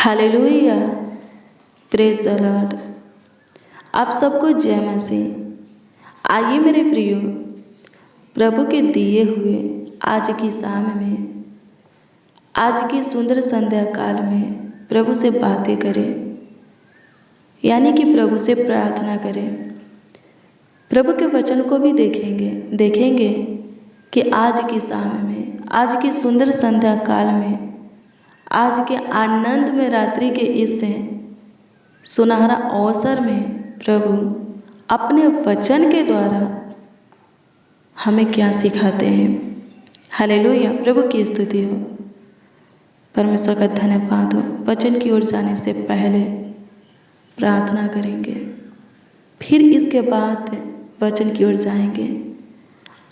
Hallelujah, praise the Lord. आप सबको जय मसीह। आइए मेरे प्रियो, प्रभु के दिए हुए आज की शाम में, आज की सुंदर संध्या काल में प्रभु से बातें करें, यानी कि प्रभु से प्रार्थना करें। प्रभु के वचन को भी देखेंगे कि आज की शाम में, आज की सुंदर संध्या काल में, आज के आनंद में, रात्रि के इस सुनहरा अवसर में प्रभु अपने वचन के द्वारा हमें क्या सिखाते हैं। हालेलुया, प्रभु की स्तुति हो, परमेश्वर का धन्यवाद हो। वचन की ओर जाने से पहले प्रार्थना करेंगे, फिर इसके बाद वचन की ओर जाएंगे।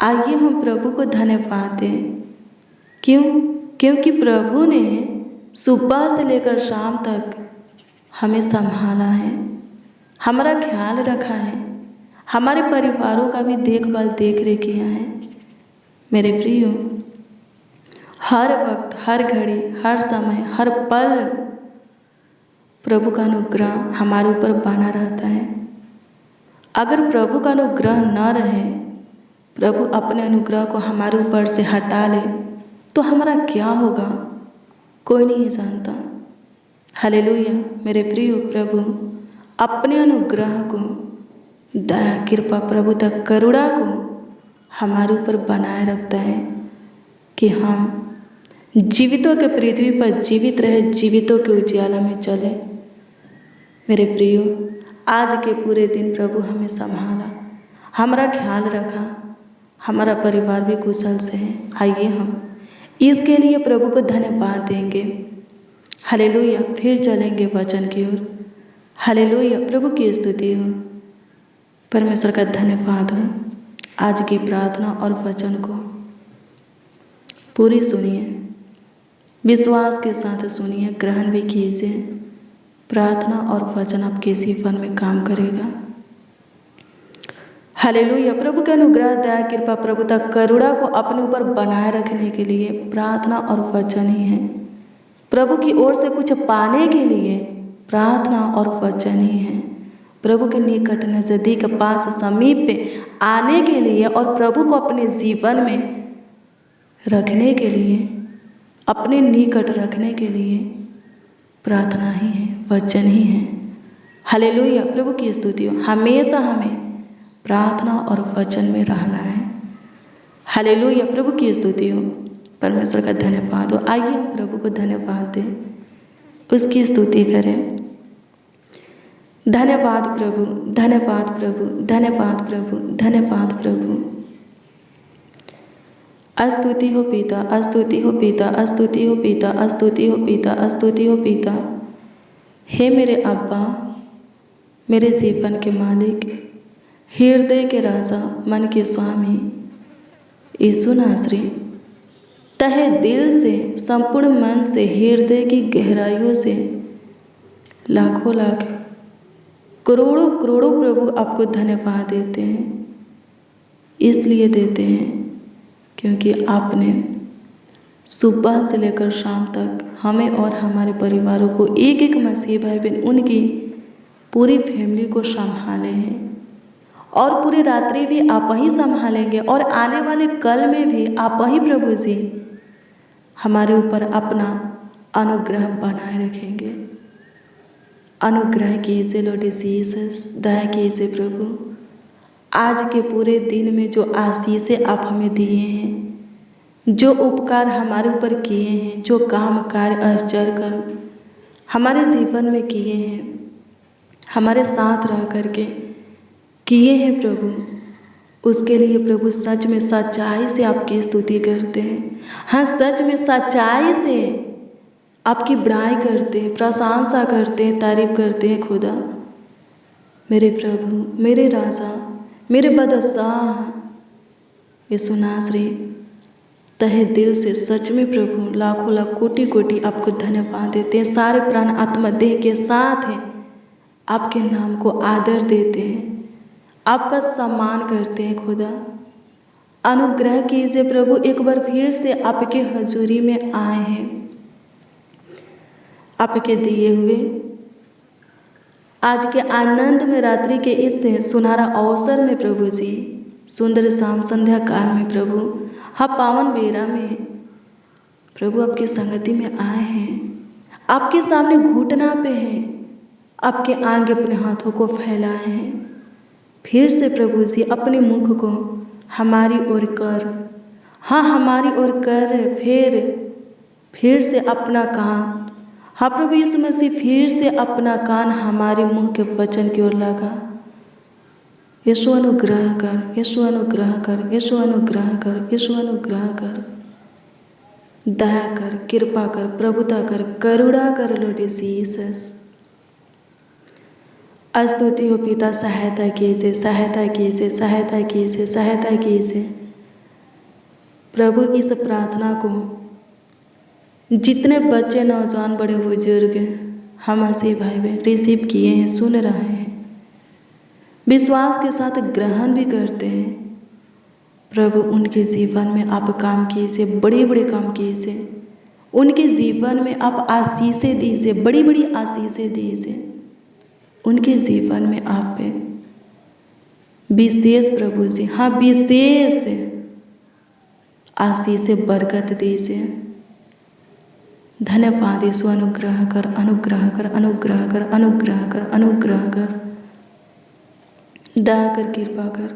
आइए हम प्रभु को धन्यवाद दें। क्योंकि प्रभु ने सुबह से लेकर शाम तक हमें संभाला है, हमारा ख्याल रखा है, हमारे परिवारों का भी देखभाल देख रेख किया है। मेरे प्रियो, हर वक्त, हर घड़ी, हर समय, हर पल प्रभु का अनुग्रह हमारे ऊपर बना रहता है। अगर प्रभु का अनुग्रह न रहे, प्रभु अपने अनुग्रह को हमारे ऊपर से हटा ले, तो हमारा क्या होगा कोई नहीं जानता। हालेलुया, मेरे प्रियो, प्रभु अपने अनुग्रह को, दया, कृपा, प्रभुता, करुणा को हमारे ऊपर बनाए रखता है कि हम जीवितों के पृथ्वी पर जीवित रहे, जीवितों के उजियाला में चले। मेरे प्रियो, आज के पूरे दिन प्रभु हमें संभाला, हमारा ख्याल रखा, हमारा परिवार भी कुशल से है। आइए हम इसके लिए प्रभु को धन्यवाद देंगे। हालेलुया, फिर चलेंगे वचन की ओर। हालेलुया, प्रभु की स्तुति हो, परमेश्वर का धन्यवाद हो। आज की प्रार्थना और वचन को पूरी सुनिए, विश्वास के साथ सुनिए, ग्रहण भी कीजिए। प्रार्थना और वचन आपके जीवन में काम करेगा। हालेलुया, प्रभु के अनुग्रह, दया, कृपा, प्रभुता, करुणा को अपने ऊपर बनाए रखने के लिए प्रार्थना और वचन ही है। प्रभु की ओर से कुछ पाने के लिए प्रार्थना और वचन ही है। प्रभु के निकट, नजदीक, पास, समीप पे आने के लिए और प्रभु को अपने जीवन में रखने के लिए, अपने निकट रखने के लिए प्रार्थना ही है, वचन ही है। हालेलुया, प्रभु की स्तुति हो। हमेशा हमें प्रार्थना और वचन में रहना है। हालेलुया, प्रभु की स्तुति हो, परमेश्वर का धन्यवाद हो। आइए हम प्रभु को धन्यवाद दें, उसकी स्तुति करें। धन्यवाद प्रभु, धन्यवाद प्रभु, धन्यवाद प्रभु, धन्यवाद प्रभु। स्तुति हो पिता, स्तुति हो पिता, स्तुति हो पिता, स्तुति हो पिता, स्तुति हो पिता। हे मेरे अब्बा, मेरे जीवन के मालिक, हृदय के राजा, मन के स्वामी यीशु नासरी, तहे दिल से, संपूर्ण मन से, हृदय की गहराइयों से लाखों लाख, करोड़ों करोड़ों प्रभु आपको धन्यवाद देते हैं। इसलिए देते हैं क्योंकि आपने सुबह से लेकर शाम तक हमें और हमारे परिवारों को, एक एक मसीह भाई बहन, उनकी पूरी फैमिली को संभाले हैं। और पूरी रात्रि भी आप ही संभालेंगे, और आने वाले कल में भी आप ही प्रभु जी हमारे ऊपर अपना अनुग्रह बनाए रखेंगे। अनुग्रह कीजिए लॉर्ड जीसस, दया कीजिए प्रभु। आज के पूरे दिन में जो आशीषें आप हमें दिए हैं, जो उपकार हमारे ऊपर किए हैं, जो काम, कार्य, आश्चर्य कर्म हमारे जीवन में किए हैं, हमारे साथ रह करके किए हैं प्रभु, उसके लिए प्रभु सच में सच्चाई से आपकी स्तुति करते हैं। हाँ, सच में सच्चाई से आपकी बड़ाई करते हैं, प्रशंसा करते हैं, तारीफ करते हैं खुदा। मेरे प्रभु, मेरे राजा, मेरे बादशाह यीशु नासरी, तहे दिल से सच में प्रभु लाखों लाख, कोटि कोटि आपको धन्यवाद देते हैं। सारे प्राण, आत्मा, देह के साथ हैं, आपके नाम को आदर देते हैं, आपका सम्मान करते हैं खुदा। अनुग्रह कीजिए प्रभु, एक बार फिर से आपके हजूरी में आए हैं। आपके दिए हुए आज के आनंद में रात्रि के इस सुनहरा अवसर में प्रभु जी, सुंदर शाम संध्या काल में प्रभु, हाँ पावन बेरा में प्रभु आपकी संगति में आए हैं, आपके सामने घुटना पे हैं, आपके आगे अपने हाथों को फैलाए हैं। फिर से प्रभु जी अपने मुख को हमारी ओर कर, हाँ हमारी ओर कर, फिर से अपना कान, हाँ प्रभु यीशु मसीह फिर से अपना कान हमारे मुंह के वचन की ओर लगा। यीशु अनुग्रह कर, यीशु अनुग्रह कर, यीशु अनुग्रह कर, यीशु अनुग्रह कर, दया कर, कृपा कर, प्रभुता कर, करुणा कर लॉर्ड जीसस। स्तुति हो पिता, सहायता कीजिए, सहायता कीजिए, सहायता कीजिए, सहायता कीजिए। प्रभु इस प्रार्थना को जितने बच्चे, नौजवान, बड़े बुजुर्ग हम मसीह भाई बहन रिसीव किए हैं, सुन रहे हैं, विश्वास के साथ ग्रहण भी करते हैं, प्रभु उनके जीवन में आप काम कीजिए, बड़े बड़े काम कीजिए, उनके जीवन में आप आशीषें दीजिए, बड़ी बड़ी आशीषें दीजिए, उनके जीवन में आप विशेष प्रभु जी, हाँ विशेष आशीषें बरकत दीजिए। धन्यवाद यीशु, अनुग्रह कर, अनुग्रह कर, अनुग्रह कर, अनुग्रह कर, अनुग्रह कर, दया कर, कृपा कर,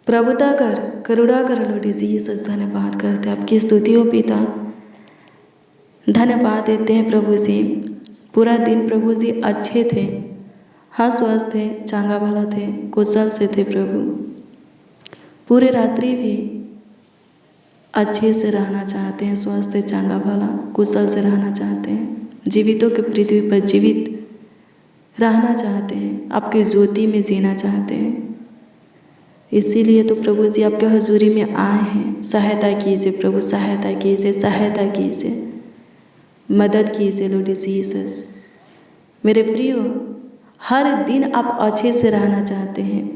प्रभुता कर, करुणा कर लॉर्ड जीसस। धन्यवाद करते हैं, आपकी स्तुति हो पिता, धन्यवाद देते हैं प्रभु जी। पूरा दिन प्रभु जी अच्छे थे, हाँ स्वस्थ थे, चांगा भला थे, कुशल से थे प्रभु। पूरी रात्रि भी अच्छे से रहना चाहते हैं, स्वस्थ, चांगा भला, कुशल से रहना चाहते हैं, जीवितों की पृथ्वी पर जीवित रहना चाहते हैं, आपकी ज्योति में जीना चाहते हैं। इसीलिए तो प्रभु जी आपके हजूरी में आए हैं। सहायता कीजिए प्रभु, सहायता कीजिए, सहायता कीजिए, मदद कीजिए लॉर्ड जीसस। मेरे प्रियो, हर दिन आप अच्छे से रहना चाहते हैं,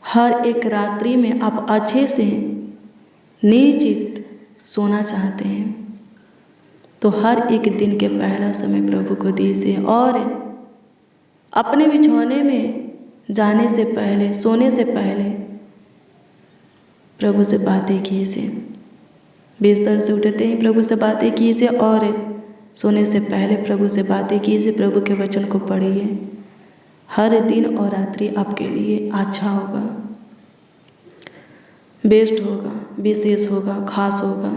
हर एक रात्रि में आप अच्छे से निश्चित सोना चाहते हैं, तो हर एक दिन के पहला समय प्रभु को दीजिए और अपने बिछौने में जाने से पहले, सोने से पहले प्रभु से बातें कीजिए। बिस्तर से उठते ही प्रभु से बातें कीजिए और सोने से पहले प्रभु से बातें कीजिए, प्रभु के वचन को पढ़िए। हर दिन और रात्रि आपके लिए अच्छा होगा, बेस्ट होगा, विशेष होगा, खास होगा।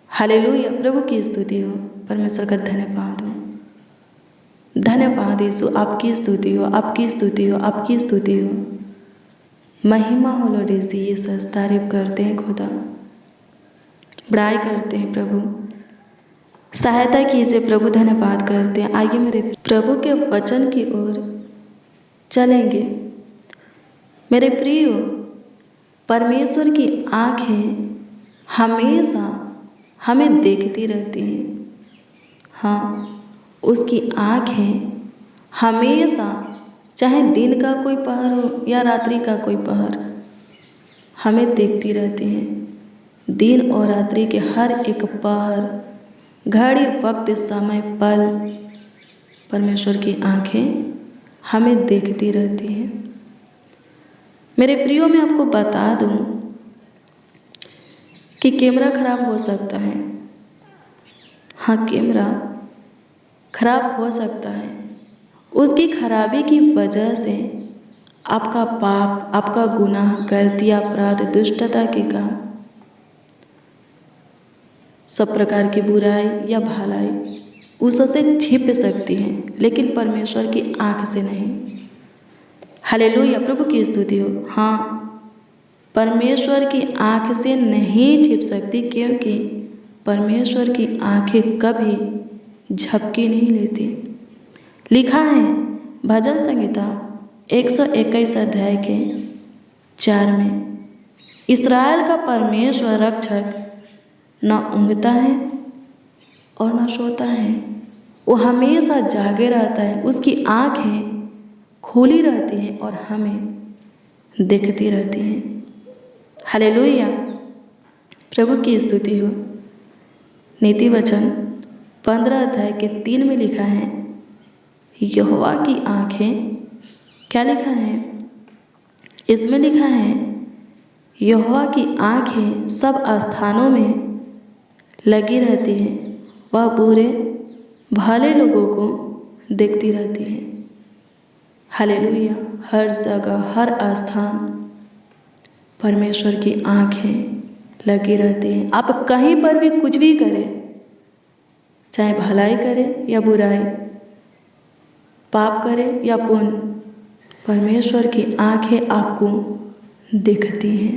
हालेलुया, प्रभु की स्तुति हो, परमेश्वर का धन्यवाद हो। धन्यवाद यीशु, आपकी स्तुति हो, आपकी स्तुति हो, आपकी स्तुति हो। महिमा हो लॉर्ड जीसस। तारीफ करते हैं खुदा, बड़ाई करते हैं प्रभु, सहायता कीजिए प्रभु, धन्यवाद करते हैं। आइए मेरे प्रभु के वचन की ओर चलेंगे। मेरे प्रियो, परमेश्वर की आँखें हमेशा हमें देखती रहती हैं। हाँ, उसकी आँखें हमेशा, चाहे दिन का कोई पहर हो या रात्रि का कोई पहर, हमें देखती रहती हैं। दिन और रात्रि के हर एक पहर, घड़ी, वक्त, समय, पल परमेश्वर की आँखें हमें देखती रहती हैं। मेरे प्रियो, मैं आपको बता दूं कि कैमरा खराब हो सकता है। हाँ, कैमरा खराब हो सकता है। उसकी खराबी की वजह से आपका पाप, आपका गुनाह, गलती, अपराध, दुष्टता के काम, सब प्रकार की बुराई या भलाई उससे छिप सकती है, लेकिन परमेश्वर की आँख से नहीं। हालेलुया, प्रभु की स्तुति हो। हाँ, परमेश्वर की आँख से नहीं छिप सकती, क्योंकि परमेश्वर की आँखें कभी झपकी नहीं लेती। लिखा है भजन संहिता 121 अध्याय के 4 में, इस्राएल का परमेश्वर रक्षक न ऊँघता है और न सोता है, वो हमेशा जागे रहता है, उसकी आँखें खुली रहती हैं और हमें देखती रहती हैं। हालेलुया, प्रभु की स्तुति हो। नीति वचन 15 अध्याय के 3 में लिखा है, यहोवा की आँखें, क्या लिखा है? इसमें लिखा है, यहोवा की आँखें सब स्थानों में लगी रहती हैं, वह बुरे भले लोगों को देखती रहती है। हालेलुया। हर जगह, हर स्थान परमेश्वर की आँखें लगी रहती हैं। आप कहीं पर भी कुछ भी करें, चाहे भलाई करें या बुराई, पाप करें या पुण्य, परमेश्वर की आँखें आपको दिखती हैं।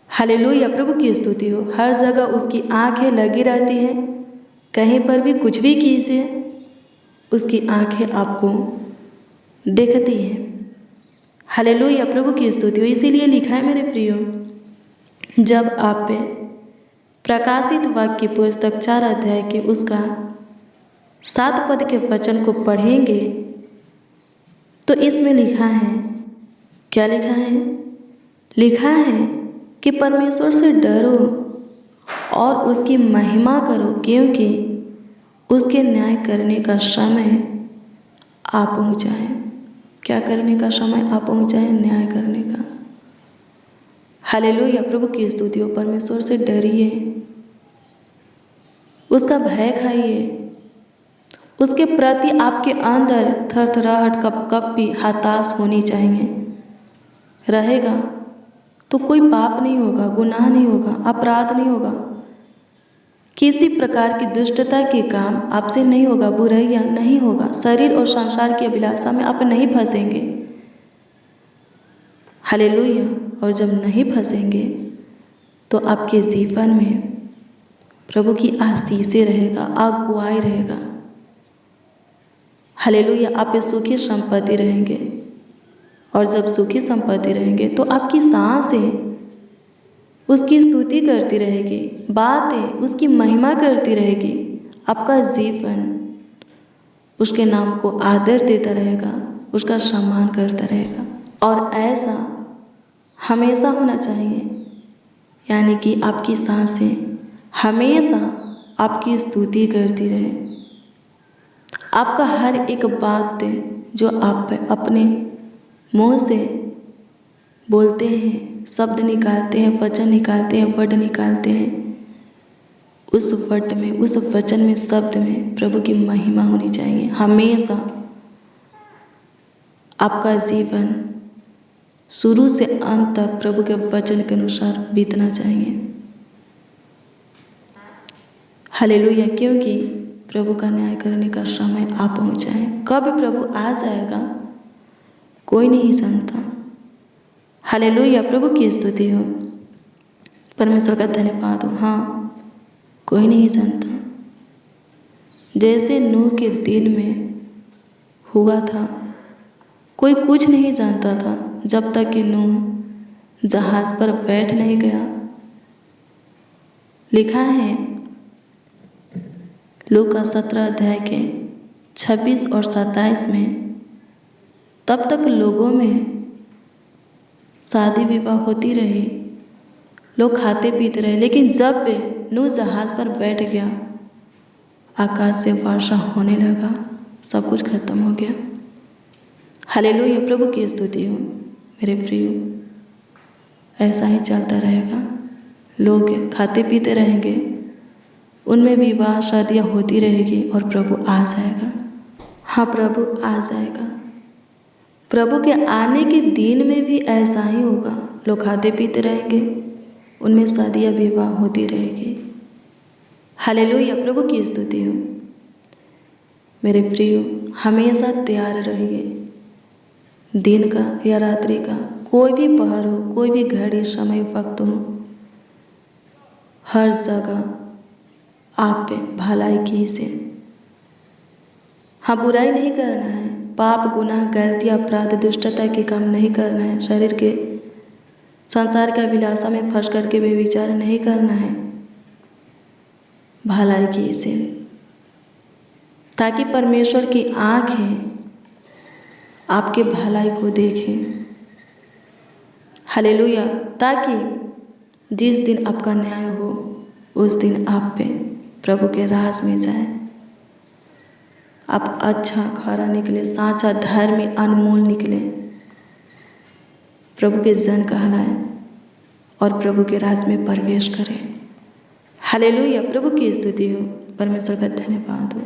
हालेलुया, प्रभु की स्तुति हो। हर जगह उसकी आँखें लगी रहती हैं। कहीं पर भी कुछ भी कीजिए, उसकी आँखें आपको दिखती हैं। हालेलुया, प्रभु की स्तुति हो। इसीलिए लिखा है मेरे प्रियो, जब आप पे प्रकाशित वाक्य की पुस्तक 4 अध्याय के उसका 7 पद के वचन को पढ़ेंगे तो इसमें लिखा है, क्या लिखा है? लिखा है कि परमेश्वर से डरो और उसकी महिमा करो, क्योंकि उसके न्याय करने का समय आ पहुँचा है। क्या करने का समय आ पहुँचा है? न्याय करने का। हालेलुया, प्रभु की स्तुति हो। परमेश्वर से डरिए, उसका भय खाइए, उसके प्रति आपके अंदर थरथराहट, कपकपी, हताश होनी चाहिए। रहेगा तो कोई पाप नहीं होगा, गुनाह नहीं होगा, अपराध नहीं होगा, किसी प्रकार की दुष्टता के काम आपसे नहीं होगा, बुराइयाँ नहीं होगा, शरीर और संसार की अभिलाषा में आप नहीं फंसेंगे। हालेलुया। और जब नहीं फंसेंगे तो आपके जीवन में प्रभु की आशीषें रहेगा, अगुवाई रहेगा। हालेलुया, आप पे सुखी संपत्ति रहेंगे। और जब सुखी संपत्ति रहेंगे तो आपकी सांसें उसकी स्तुति करती रहेगी, बातें उसकी महिमा करती रहेगी, आपका जीवन उसके नाम को आदर देता रहेगा, उसका सम्मान करता रहेगा। और ऐसा हमेशा होना चाहिए, यानी कि आपकी सांसें हमेशा आपकी स्तुति करती रहे। आपका हर एक बात जो आप अपने मुंह से बोलते हैं, शब्द निकालते हैं, वचन निकालते हैं, वर्ड निकालते हैं, उस वर्ड में, उस वचन में, शब्द में प्रभु की महिमा होनी चाहिए। हमेशा आपका जीवन शुरू से अंत तक प्रभु के वचन के अनुसार बीतना चाहिए। हालेलुया, क्योंकि प्रभु का न्याय करने का समय आ पहुँचा है। कब प्रभु आ जाएगा कोई नहीं जानता। हालेलुया, प्रभु की स्तुति हो। परमेश्वर का धन्यवाद हो। हाँ, कोई नहीं जानता। जैसे नूह के दिन में हुआ था, कोई कुछ नहीं जानता था जब तक कि नूह जहाज पर बैठ नहीं गया। लिखा है लूका 17 अध्याय के 26 और 27 में, तब तक लोगों में शादी विवाह होती रही, लोग खाते पीते रहे, लेकिन जब नूह जहाज पर बैठ गया, आकाश से वर्षा होने लगा, सब कुछ खत्म हो गया। हालेलुया, प्रभु की स्तुति हो। मेरे प्रियो, ऐसा ही चलता रहेगा। लोग खाते पीते रहेंगे, उनमें विवाह शादियाँ होती रहेगी और प्रभु आ जाएगा। हाँ, प्रभु आ जाएगा। प्रभु के आने के दिन में भी ऐसा ही होगा। लोग खाते पीते रहेंगे, उनमें शादियाँ विवाह होती रहेगी। हालेलुया, प्रभु की स्तुति हो। मेरे प्रियो, हमेशा तैयार रहिए। दिन का या रात्रि का, कोई भी पहर हो, कोई भी घड़ी, समय, वक्त हो, हर जगह आप पे भलाई कीजिए। हाँ, बुराई नहीं करना है, पाप, गुनाह, गलती, अपराध, दुष्टता के काम नहीं करना है, शरीर के संसार के अभिलाषा में फंस करके बेविचार नहीं करना है। भलाई कीजिए ताकि परमेश्वर की आँखें आपके भलाई को देखें। हालेलुया, ताकि जिस दिन आपका न्याय हो उस दिन आप पे प्रभु के राज में जाए। आप अच्छा खरा निकले, साचा धर्मी अनमोल निकले, प्रभु के जन कहलाए और प्रभु के राज में प्रवेश करें। हालेलुया, प्रभु की स्तुति हो, परमेश्वर का धन्यवाद हो।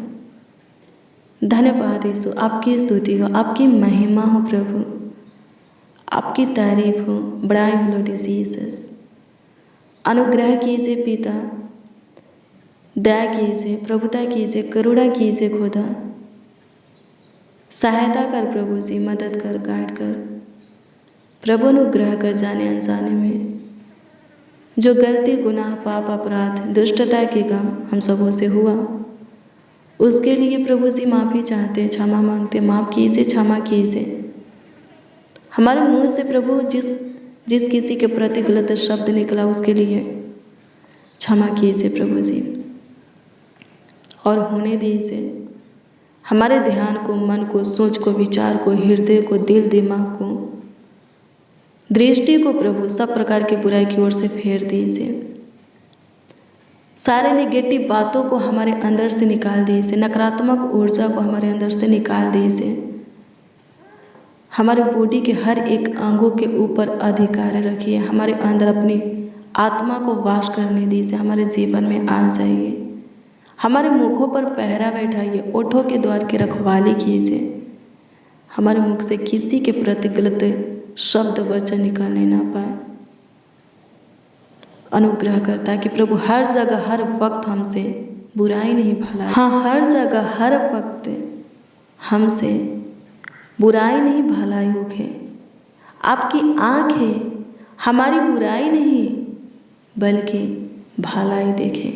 धन्यवाद यीशु, आपकी स्तुति हो, आपकी महिमा हो प्रभु, आपकी तारीफ हो, बड़ाई हो लॉर्ड जीसस। अनुग्रह कीजिए पिता, दया कीजिए, प्रभुता कीजिए, करुणा कीजिए खुदा, सहायता कर प्रभु जी, मदद कर, गाइड कर प्रभु, अनुग्रह कर जाने अनजाने में जो गलती, गुनाह, पाप, अपराध, दुष्टता के काम हम सबों से हुआ, उसके लिए प्रभु जी माफ़ी चाहते, क्षमा मांगते, माफ़ कीजिए, क्षमा कीजिए। हमारे मुंह से प्रभु जिस किसी के प्रति गलत शब्द निकला उसके लिए क्षमा कीजिए प्रभु जी, और होने दीजिए हमारे ध्यान को, मन को, सोच को, विचार को, हृदय को, दिल दिमाग को, दृष्टि को प्रभु सब प्रकार की बुराई की ओर से फेर दीजिए। सारे नेगेटिव बातों को हमारे अंदर से निकाल दीजिए, नकारात्मक ऊर्जा को हमारे अंदर से निकाल दीजिए। हमारे बॉडी के हर एक अंगों के ऊपर अधिकार रखिए, हमारे अंदर अपनी आत्मा को वास करने दीजिए, हमारे जीवन में आ जाइए। हमारे मुखों पर पहरा बैठाइए, ओठों के द्वार की रखवाली कीजिए, हमारे मुख से किसी के प्रति गलत शब्द वचन निकलने ना पाए। अनुग्रह कर ताकि प्रभु हर जगह हर वक्त हमसे बुराई नहीं भलाई, हाँ हर जगह हर वक्त हमसे बुराई नहीं भलाई होके। आपकी आँखें हमारी बुराई नहीं बल्कि भलाई देखे।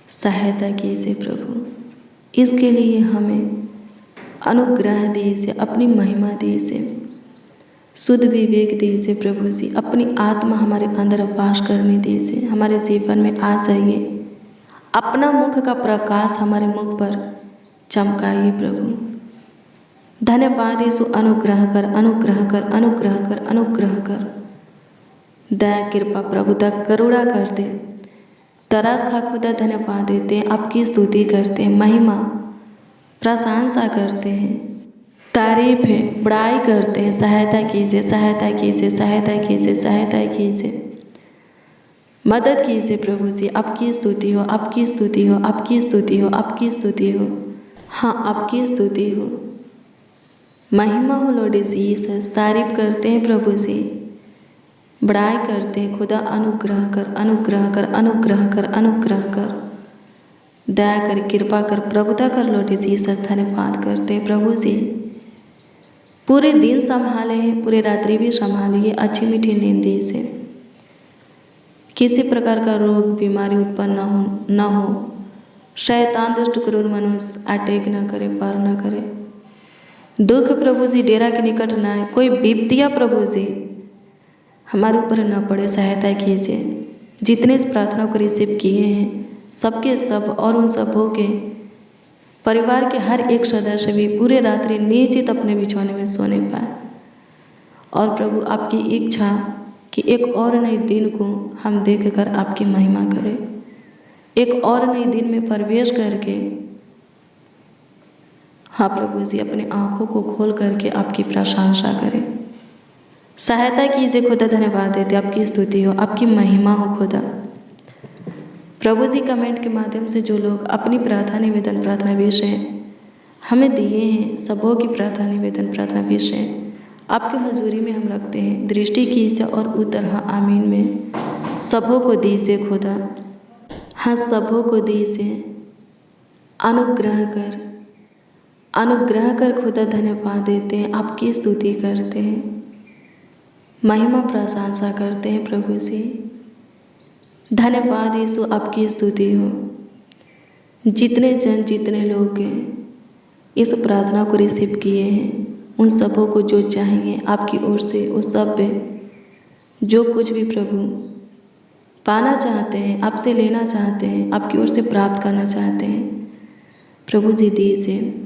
सहायता कीजिए प्रभु, इसके लिए हमें अनुग्रह दीजिए, अपनी महिमा दीजिए, शुद्ध विवेक दीजिए प्रभु जी, अपनी आत्मा हमारे अंदर वास करने दीजिए, हमारे जीवन में आ जाइए, अपना मुख का प्रकाश हमारे मुख पर चमकाइए प्रभु। धन्यवाद यीशु, अनुग्रह कर, अनुग्रह कर, अनुग्रह कर, अनुग्रह कर, दया कृपा प्रभुता करुणा कर दे, तरस खा खुदा धन्यवाद देते हैं, आपकी स्तुति करते हैं, महिमा प्रशंसा करते हैं, तारीफ है, बड़ाई करते हैं। सहायता कीजिए, सहायता कीजिए, सहायता कीजिए, सहायता कीजिए, मदद कीजिए प्रभु जी। आपकी स्तुति हो, आपकी स्तुति हो, आपकी स्तुति हो, आपकी स्तुति हो, हाँ आपकी स्तुति हो, महिमा हो लॉर्ड जीसस। तारीफ करते हैं प्रभु जी, बड़ाई करते हैं खुदा। अनुग्रह कर, अनुग्रह कर, अनुग्रह कर, अनुग्रह कर, दया कर, कृपा कर, प्रभुता कर लॉर्ड जीसस। धन्यवाद करते हैं प्रभु जी, पूरे दिन संभाले हैं, पूरे रात्रि भी संभालिए, अच्छी मीठी नींद दीजिए, किसी प्रकार का रोग बीमारी उत्पन्न न हो, शैतान दुष्ट क्रूर मनुष्य अटैक न करे, पार न करे, दुख प्रभु जी डेरा के निकट न आए, कोई विपत्तियाँ प्रभु जी हमारे ऊपर न पड़े। सहायता कीजिए, जितने इस प्रार्थना को रिसीव किए हैं सबके सब, और उन सबों के परिवार के हर एक सदस्य भी पूरे रात्रि निश्चित अपने बिछौने में सोने पाए, और प्रभु आपकी इच्छा कि एक और नए दिन को हम देखकर आपकी महिमा करें, एक और नए दिन में प्रवेश करके, हाँ प्रभु जी अपनी आँखों को खोल करके आपकी प्रशंसा करें। सहायता कीजिए खुदा, धन्यवाद देते, आपकी स्तुति हो, आपकी महिमा हो खुदा। प्रभु जी कमेंट के माध्यम से जो लोग अपनी प्रार्थना निवेदन प्रार्थना विषय हमें दिए हैं, सबों की प्रार्थना निवेदन प्रार्थना विषय आपके हजूरी में हम रखते हैं। दृष्टि कीजिए और उत्तर हाँ आमीन में सबों को दीजिए खुदा, हाँ सबों को दीजिए। अनुग्रह कर, अनुग्रह कर खुदा, धन्यवाद देते हैं, आपकी स्तुति करते हैं, महिमा प्रशंसा करते हैं प्रभु जी। धन्यवाद यीशु, आपकी स्तुति हो। जितने जन, जितने लोग इस प्रार्थना को रिसीव किए हैं, उन सबों को जो चाहिए आपकी ओर से, उस सब पे जो कुछ भी प्रभु पाना चाहते हैं, आपसे लेना चाहते हैं, आपकी ओर से प्राप्त करना चाहते हैं, प्रभु जी दीजिए।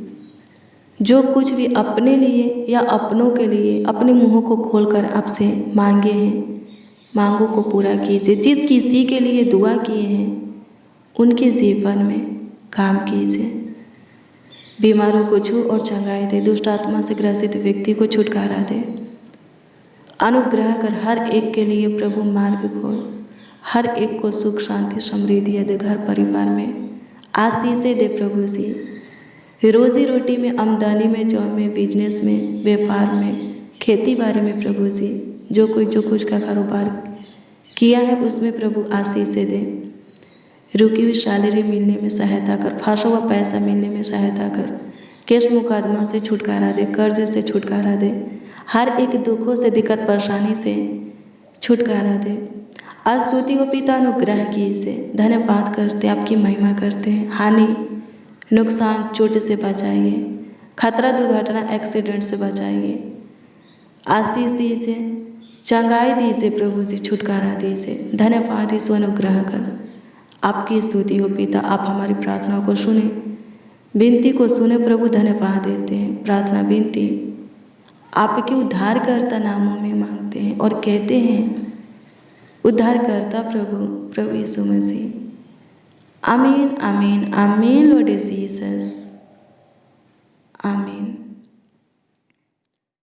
जो कुछ भी अपने लिए या अपनों के लिए अपने मुँहों को खोलकर आपसे मांगे हैं, मांगों को पूरा कीजिए। जिस किसी के लिए दुआ किए हैं उनके जीवन में काम कीजिए। बीमारों को छू और चंगाई दे, दुष्ट आत्मा से ग्रसित व्यक्ति को छुटकारा दे। अनुग्रह कर हर एक के लिए प्रभु मार्ग खोल, हर एक को सुख शांति समृद्धि दे, घर परिवार में आशीषें दे प्रभु जी। रोजी रोटी में, आमदनी में, जॉब में, बिजनेस में, व्यापार में, खेती बाड़ी में प्रभु जी, जो कुछ का कारोबार किया है उसमें प्रभु आशीषें दे। रुकी हुई सैलरी मिलने में सहायता कर, फंसा हुआ पैसा मिलने में सहायता कर, केस मुकदमा से छुटकारा दे, कर्ज से छुटकारा दे, हर एक दुखों से, दिक्कत परेशानी से छुटकारा दे। स्तुति हो पिता, अनुग्रह कीजिए। धन्यवाद करते, आपकी महिमा करते हैं। हानि नुकसान चोट से बचाइए, खतरा दुर्घटना एक्सीडेंट से बचाइए। आशीष दीजिए, चंगाई दीजिए प्रभु जी, छुटकारा दीजिए। धन्यवाद ईश्वर, अनुग्रह कर। आपकी स्तुति हो पिता, आप हमारी प्रार्थना को सुने, विनती को सुने प्रभु। धन्यवाद देते हैं। प्रार्थना विनती आपके उद्धारकर्ता नामों में मांगते हैं और कहते हैं, उद्धारकर्ता प्रभु यीशु मसीह। आमीन आमीन आमीन लॉर्ड जीसस, आमीन।